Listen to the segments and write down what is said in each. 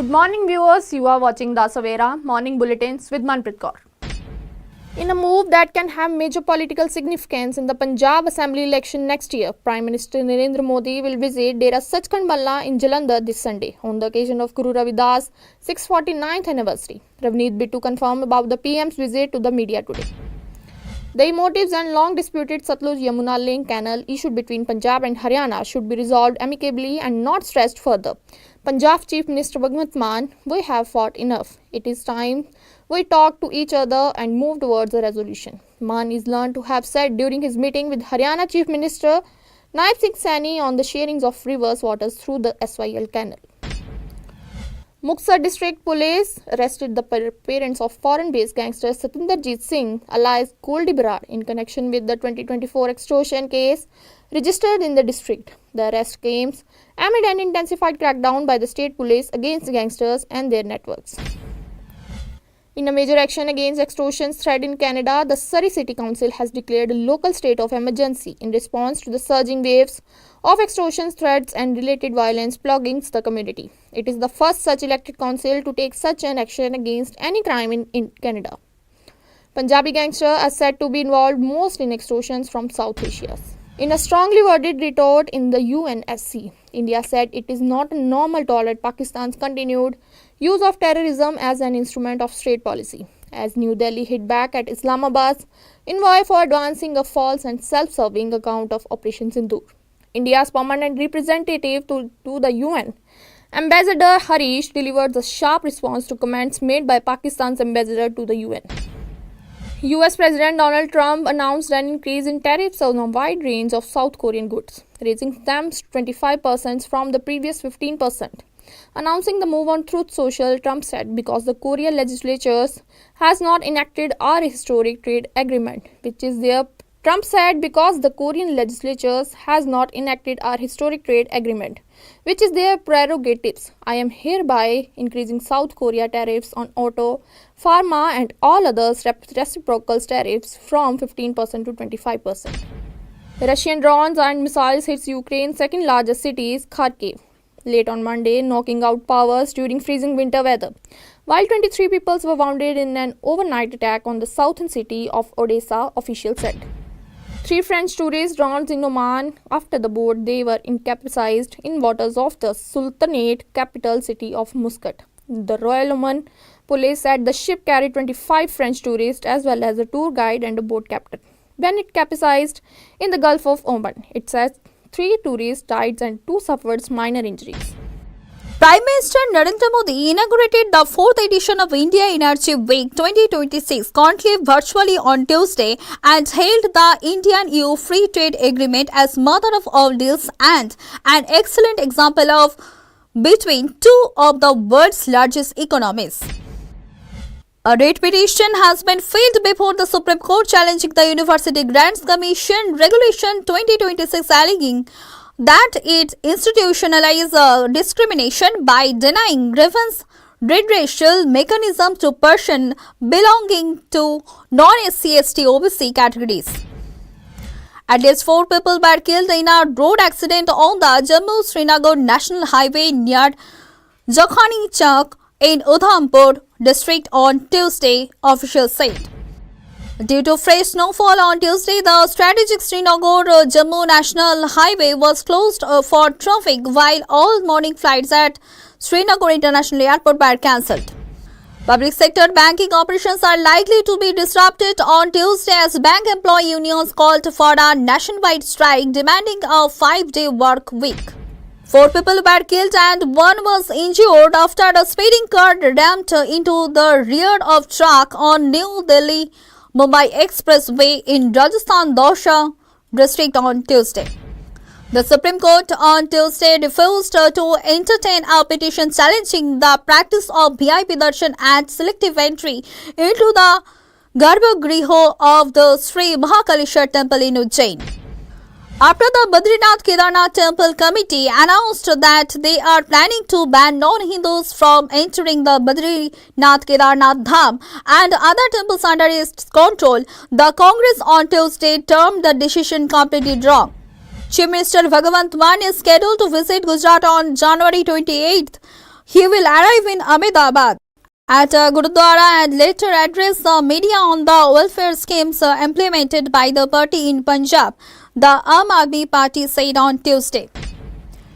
Good morning viewers, you are watching the Savera Morning Bulletins with Manpreet Kaur. In a move that can have major political significance in the Punjab Assembly election next year, Prime Minister Narendra Modi will visit Dera Sachkhand Balla in Jalandhar this Sunday on the occasion of Guru Ravidas' 649th anniversary. Ravneet Bittu confirmed about the PM's visit to the media today. The motives and long disputed Satluj-Yamuna link canal issued between Punjab and Haryana should be resolved amicably and not stressed further. Punjab Chief Minister Bhagwant Mann, we have fought enough. It is time we talk to each other and move towards a resolution. Mann is learned to have said during his meeting with Haryana Chief Minister Naib Singh Saini on the sharing of rivers waters through the SYL canal. Muktsar District Police arrested the parents of foreign-based gangster Satinderjeet Singh alias Goldie Brar in connection with the 2024 extortion case registered in the district. The arrest came amid an intensified crackdown by the state police against gangsters and their networks. In a major action against extortion threat in Canada, the Surrey City Council has declared a local state of emergency in response to the surging waves of extortion threats and related violence plaguing the community. It is the first such elected council to take such an action against any crime in Canada. Punjabi gangsters are said to be involved most in extortions from South Asia. In a strongly worded retort in the UNSC, India said it is not normal to tolerate Pakistan's continued use of terrorism as an instrument of state policy, as New Delhi hit back at Islamabad's envoy for advancing a false and self-serving account of Operation Sindoor. India's permanent representative to the UN, Ambassador Harish, delivered a sharp response to comments made by Pakistan's ambassador to the UN. US President Donald Trump announced an increase in tariffs on a wide range of South Korean goods, raising them 25% from the previous 15%. Announcing the move on Truth Social, Trump said, because the Korean legislature has not enacted our historic trade agreement, which is their Trump said because the Korean legislature has not enacted our historic trade agreement, which is their prerogatives, I am hereby increasing South Korea tariffs on auto, pharma and all other reciprocal tariffs from 15% to 25%. Russian drones and missiles hits Ukraine's second largest city, Kharkiv, late on Monday, knocking out powers during freezing winter weather, while 23 people were wounded in an overnight attack on the southern city of Odessa, officials said. 3 French tourists drowned in Oman after the boat they were capsized in waters of the Sultanate capital city of Muscat. The Royal Oman police said the ship carried 25 French tourists as well as a tour guide and a boat captain. When it capsized in the Gulf of Oman, it says 3 tourists died and 2 suffered minor injuries. Prime Minister Narendra Modi inaugurated the 4th edition of India Energy Week 2026 conclave virtually on Tuesday and hailed the Indian-EU Free Trade Agreement as mother of all deals and an excellent example of between two of the world's largest economies. A writ petition has been filed before the Supreme Court challenging the University Grants Commission Regulation 2026, alleging that it institutionalizes discrimination by denying grievance redressal mechanism to persons belonging to non-SC/ST OBC categories. At least 4 people were killed in a road accident on the Jammu-Srinagar National Highway near Jakhani Chowk in Udhampur district on Tuesday, officials said. Due to fresh snowfall on Tuesday, the strategic Srinagar-Jammu National Highway was closed for traffic while all morning flights at Srinagar International Airport were cancelled. Public sector banking operations are likely to be disrupted on Tuesday as bank employee unions called for a nationwide strike demanding a 5-day work week. 4 people were killed and 1 was injured after a speeding car rammed into the rear of truck on New Delhi Mumbai Expressway in Rajasthan Dosha district on Tuesday. The Supreme Court on Tuesday refused to entertain a petition challenging the practice of VIP Darshan and selective entry into the Garbhagriha of the Sri Mahakaleshwar Temple in Ujjain. After the Badrinath Kedarnath Temple Committee announced that they are planning to ban non-Hindus from entering the Badrinath Kedarnath Dham and other temples under its control, the Congress on Tuesday termed the decision completely wrong. Chief Minister Bhagwant Mann is scheduled to visit Gujarat on January 28th He will arrive in Ahmedabad at a Gurudwara and later address the media on the welfare schemes implemented by the party in Punjab, the Aam Aadmi Party said on Tuesday.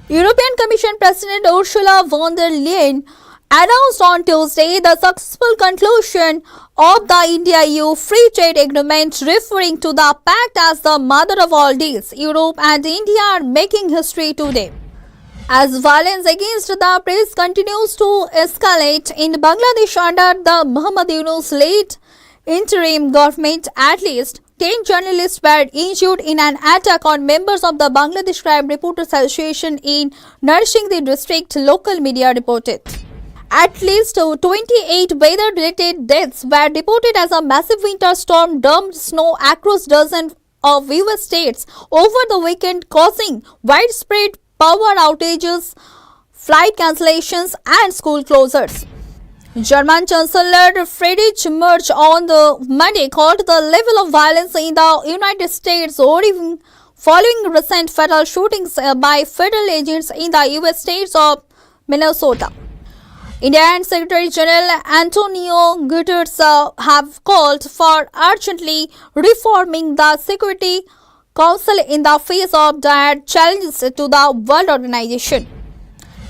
European Commission President Ursula von der Leyen announced on Tuesday the successful conclusion of the India-EU Free Trade Agreement, referring to the pact as the mother of all deals. Europe and India are making history today, as violence against the press continues to escalate in Bangladesh under the Muhammad Yunus-led interim government. At least 10 journalists were injured in an attack on members of the Bangladesh Crime Reporters Association in Narshingdi district, local media reported. At least 28 weather-related deaths were reported as a massive winter storm dumped snow across dozens of US states over the weekend, causing widespread power outages, flight cancellations and school closures. German Chancellor Friedrich Merz on the Monday called the level of violence in the United States horrifying following recent fatal shootings by federal agents in the US states of Minnesota. Indian Secretary General Antonio Guterres have called for urgently reforming the Security Council in the face of dire challenges to the World Organization.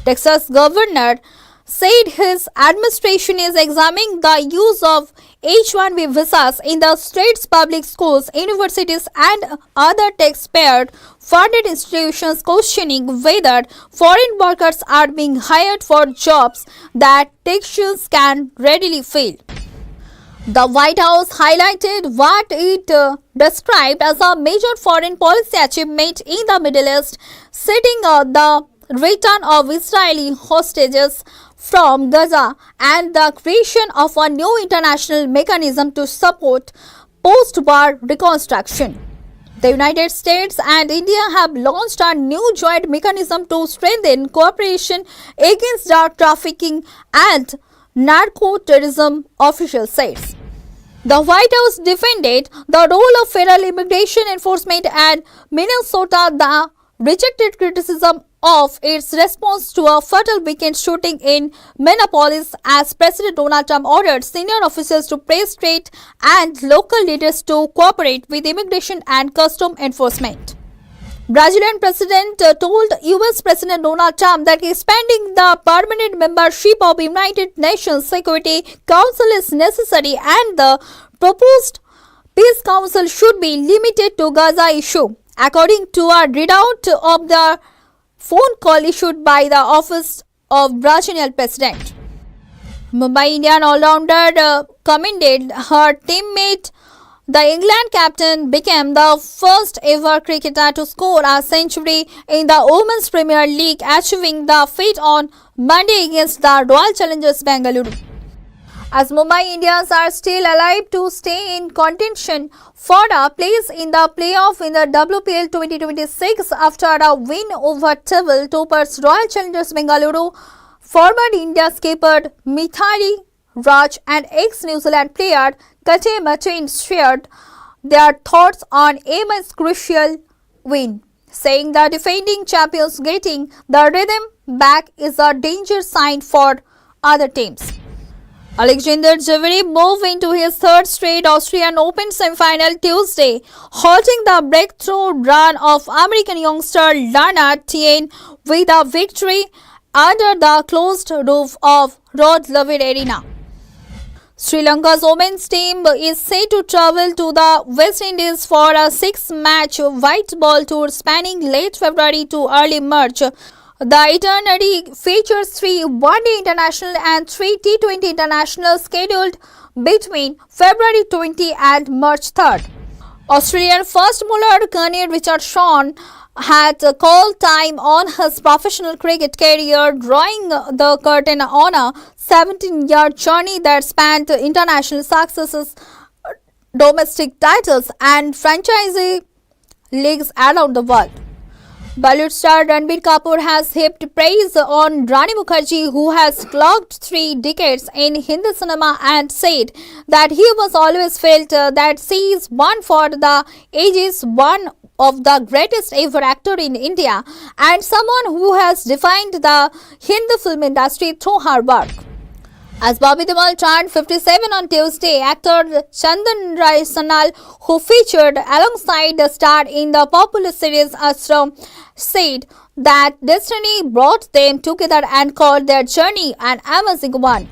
Texas Governor said his administration is examining the use of H-1B visas in the state's public schools, universities and other taxpayer-funded institutions, questioning whether foreign workers are being hired for jobs that Texans can readily fill. The White House highlighted what it described as a major foreign policy achievement in the Middle East, citing the return of Israeli hostages from Gaza and the creation of a new international mechanism to support post-war reconstruction. The United States and India have launched a new joint mechanism to strengthen cooperation against drug trafficking and narco-terrorism, official says. The White House defended the role of federal immigration enforcement and Minnesota, the rejected criticism of its response to a fatal weekend shooting in Minneapolis, as President Donald Trump ordered senior officials to press state and local leaders to cooperate with immigration and custom enforcement. Brazilian president told US President Donald Trump that expanding the permanent membership of United Nations Security Council is necessary and the proposed Peace Council should be limited to Gaza issue, according to a readout of the phone call issued by the office of Brazilian president. Mumbai Indian all-rounder commended her teammate. The England captain became the first ever cricketer to score a century in the Women's Premier League, achieving the feat on Monday against the Royal Challengers Bengaluru. As Mumbai Indians are still alive to stay in contention for a place in the playoff in the WPL 2026 after a win over table toppers Royal Challengers Bengaluru, former India skipper Mithali Raj and ex-New Zealand player Kate Martin shared their thoughts on Emma's crucial win, saying the defending champions getting the rhythm back is a danger sign for other teams. Alexander Zverev moved into his third straight Australian Open semi-final Tuesday, halting the breakthrough run of American youngster Lana Tien with a victory under the closed roof of Rod Laver Arena. Sri Lanka's women's team is set to travel to the West Indies for a 6-match white ball tour spanning late February to early March. The itinerary features 3 one-day international and 3 T20 internationals scheduled between February 20 and March 3rd. Australian first bowler Gunnar Richardson had called time on his professional cricket career, drawing the curtain on a 17-year journey that spanned international successes, domestic titles and franchise leagues around the world. Bollywood star Ranbir Kapoor has heaped praise on Rani Mukherjee, who has clocked 3 decades in Hindi cinema, and said that he was always felt that she is one for the ages, one of the greatest ever actor in India and someone who has defined the Hindi film industry through her work. As Bobby Deol turned 57 on Tuesday, actor Chandan Rai Sanal, who featured alongside the star in the popular series Ashram, said that destiny brought them together and called their journey an amazing one.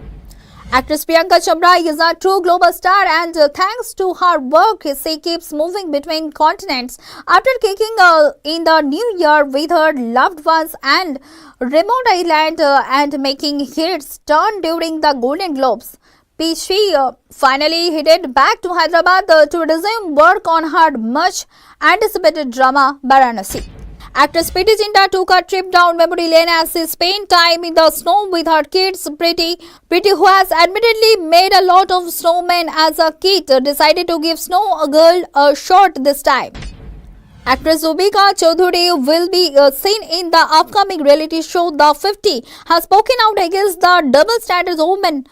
Actress Priyanka Chopra is a true global star and thanks to her work, she keeps moving between continents. After kicking in the new year with her loved ones and remote island and making hits turn during the Golden Globes, she finally headed back to Hyderabad to resume work on her much anticipated drama Varanasi. Actress Preeti Zinta took a trip down memory lane as she spent time in the snow with her kids. Preeti, who has admittedly made a lot of snowmen as a kid, decided to give Snow Girl a shot this time. Actress Zubika Chaudhary will be seen in the upcoming reality show The 50, has spoken out against the double standards women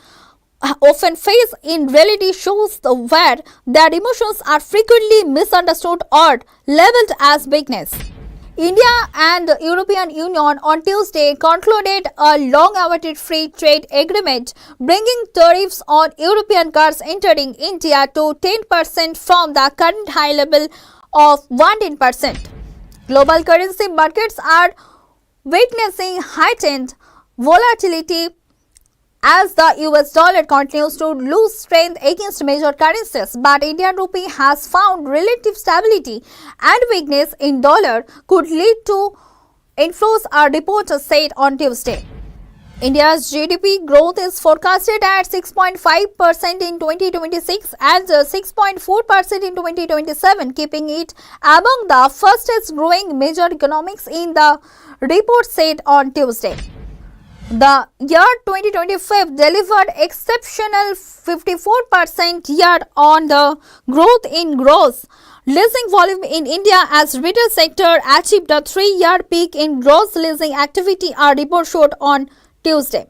often face in reality shows where their emotions are frequently misunderstood or labeled as weakness. India and European Union on Tuesday concluded a long-awaited free trade agreement, bringing tariffs on European cars entering India to 10% from the current high level of 110%. Global currency markets are witnessing heightened volatility as the US dollar continues to lose strength against major currencies, but Indian rupee has found relative stability and weakness in dollar could lead to inflows, a report said on Tuesday. India's GDP growth is forecasted at 6.5% in 2026 and 6.4% in 2027, keeping it among the fastest growing major economies in the report said on Tuesday. The year 2025 delivered exceptional 54% year-on-year growth in gross leasing volume in India as retail sector achieved a 3-year peak in gross leasing activity, a report showed on Tuesday.